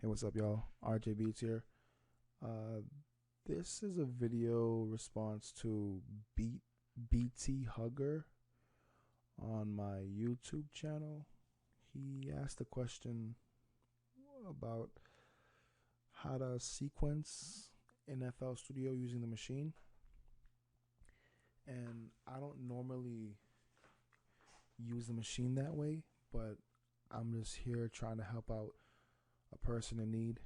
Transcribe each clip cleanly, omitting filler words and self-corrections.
Hey, what's up, y'all? RJ Beats here. Uh, this is a video response to BT Hugger on my YouTube channel. He asked a question about how to sequence in FL Studio using the machine. And I don't normally use the machine that way, but I'm just here trying to help out a person in need,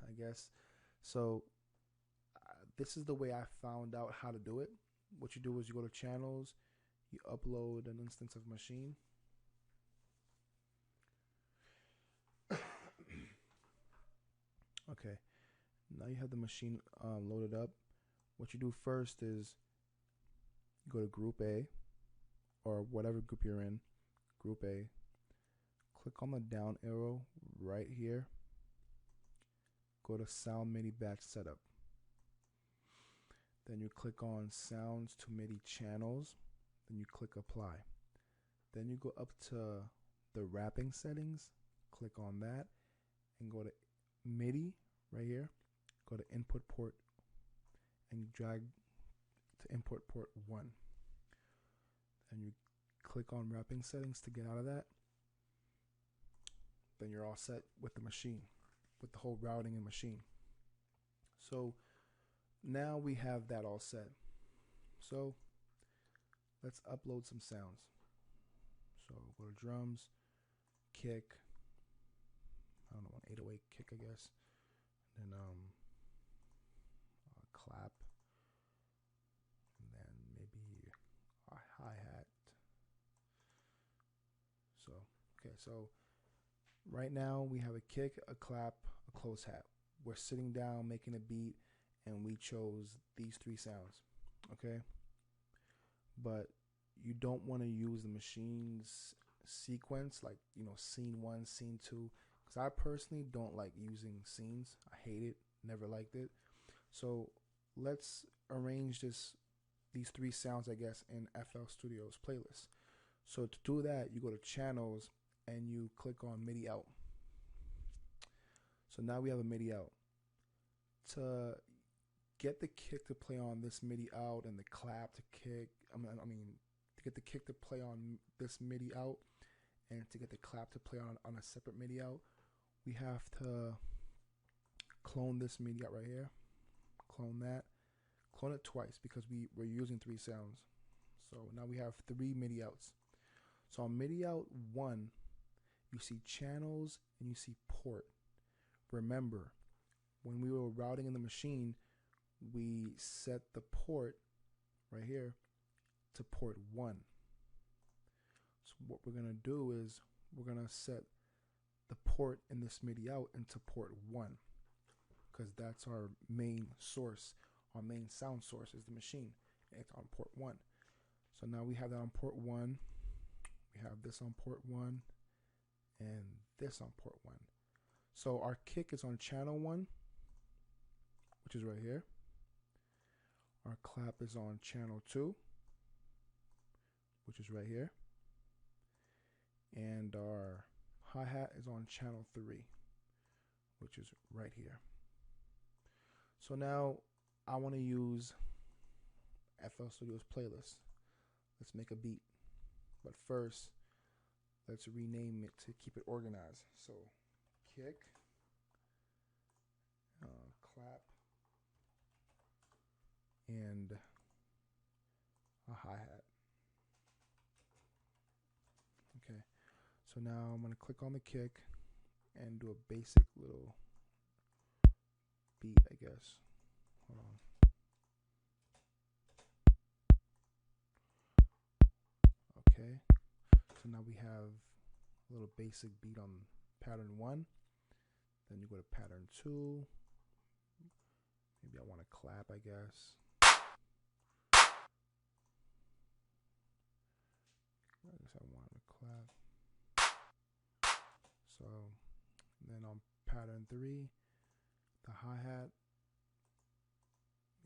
I guess. So this is the way I found out how to do it. What you do is you go to channels, you upload an instance of machine. Okay, now you have the machine loaded up. What you do first is you go to group A, or whatever group you're in, group A. Click on the down arrow right here. Go to Sound MIDI Batch Setup. Then you click on Sounds to MIDI Channels. Then you click Apply. Then you go up to the wrapping settings. Click on that and go to MIDI right here. Go to Input Port and drag to Input Port 1. Then you click on Wrapping Settings to get out of that. Then you're all set with the machine, with the whole routing and machine. So now we have that all set. So let's upload some sounds. So go to drums, kick, I don't know, an 808 kick, I guess. And then clap, and then maybe a hi-hat. So okay, so right now we have a kick, a clap, a close hat. We're sitting down making a beat, and we chose these three sounds, okay? But you don't want to use the machine's sequence, like, you know, scene 1, scene 2, because I personally don't like using scenes. I hate it, never liked it. So let's arrange these three sounds, I guess, in FL Studio's playlist. So to do that, you go to channels and you click on MIDI out. So now we have a MIDI out. To get the kick to play on this MIDI out and the clap to kick, to get the kick to play on this MIDI out and to get the clap to play on a separate MIDI out, we have to clone this MIDI out right here. Clone that. Clone it twice because we're using three sounds. So now we have three MIDI outs. So on MIDI out 1, you see channels and you see port. Remember, when we were routing in the machine, we set the port right here to port 1. So what we're going to do is we're going to set the port in this MIDI out into port 1, because that's our main source. Our main sound source is the machine, and it's on port 1. So now we have that on port 1. We have this on port 1 and this on port 1. So our kick is on channel 1, which is right here. Our clap is on channel 2, which is right here. And our hi-hat is on channel 3, which is right here. So now I want to use FL Studio's playlist. Let's make a beat. But first, let's rename it to keep it organized. So kick, clap, and a hi-hat. Okay, so now I'm going to click on the kick and do a basic little beat, I guess. Hold on. Okay, so now we have a little basic beat on pattern 1. Then you go to pattern 2. Maybe I want to clap, I guess. I guess I want to clap. So then on pattern 3, the hi-hat,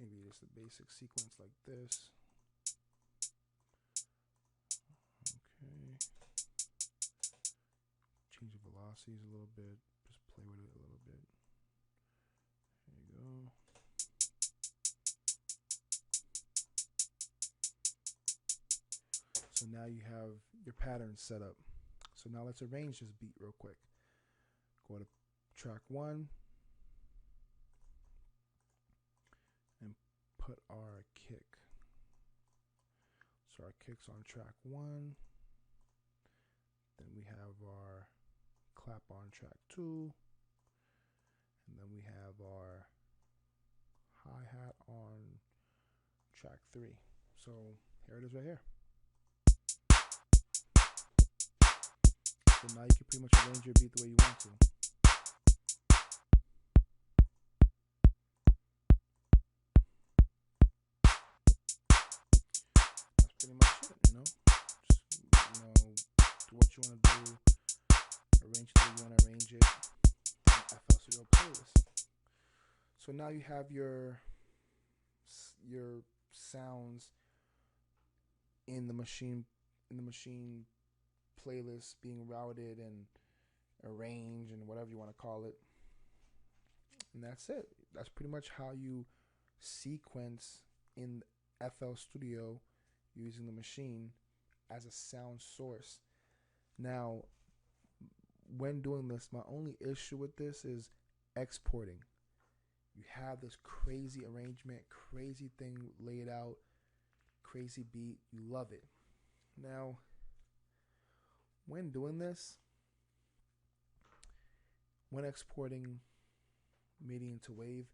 maybe just a basic sequence like this. Okay. Change the velocities a little bit, just play with it a little bit. now you have your pattern set up. So now let's arrange this beat real quick. Go to track 1 and put our kick. So our kick's on track 1. Then we have our clap on track 2. And then we have our hi-hat on track 3. So here it is right here. So now you can pretty much arrange your beat the way you want to. That's pretty much it, you know. Just, do what you want to do, arrange it the way you want to arrange it. FL Studio playlist. So now you have your sounds in the Maschine playlist being routed and arranged and whatever you want to call it. And that's it. That's pretty much how you sequence in FL Studio using the Maschine as a sound source. Now, when doing this, my only issue with this is exporting. You have this crazy arrangement, crazy thing laid out, crazy beat. You love it. Now, when doing this, when exporting MIDI into Wave,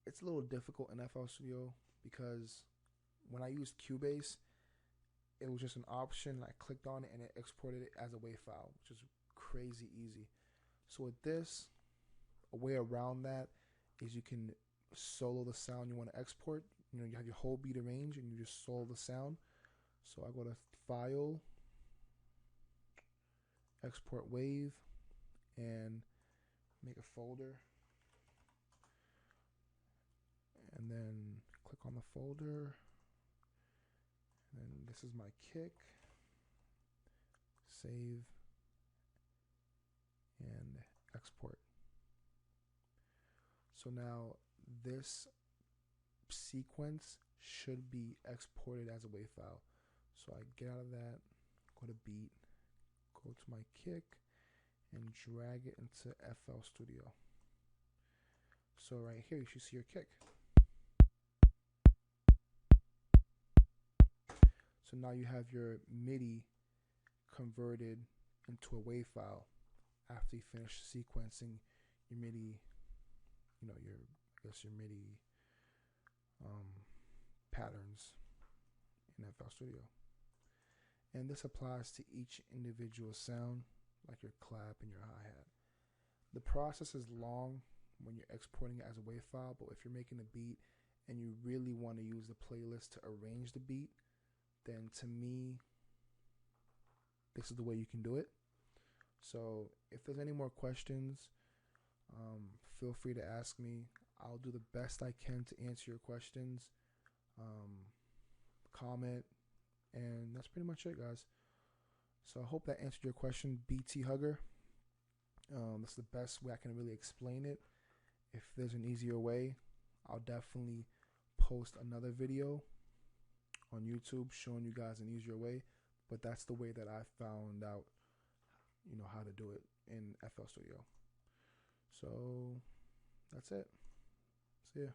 it's a little difficult in FL Studio because when I used Cubase, it was just an option. I clicked on it and it exported it as a WAV file, which is crazy easy. So with this, a way around that is you can solo the sound you want to export. You have your whole beat arranged and you just solo the sound. So I go to File, Export Wave, and make a folder. And then click on the folder. And then this is my kick. Save and export. So now this sequence should be exported as a WAV file. So I get out of that, go to beat, go to my kick, and drag it into FL Studio. So right here you should see your kick. So now you have your MIDI converted into a WAV file after you finish sequencing your MIDI, your MIDI patterns in FL Studio. And this applies to each individual sound, like your clap and your hi-hat. The process is long when you're exporting it as a WAV file, but if you're making a beat and you really want to use the playlist to arrange the beat, then to me, this is the way you can do it. So if there's any more questions, feel free to ask me. I'll do the best I can to answer your questions. Comment, and that's pretty much it, guys. So I hope that answered your question, BT Hugger. That's the best way I can really explain it. If there's an easier way, I'll definitely post another video on YouTube showing you guys an easier way. But that's the way that I found out, how to do it in FL Studio. So that's it. See ya.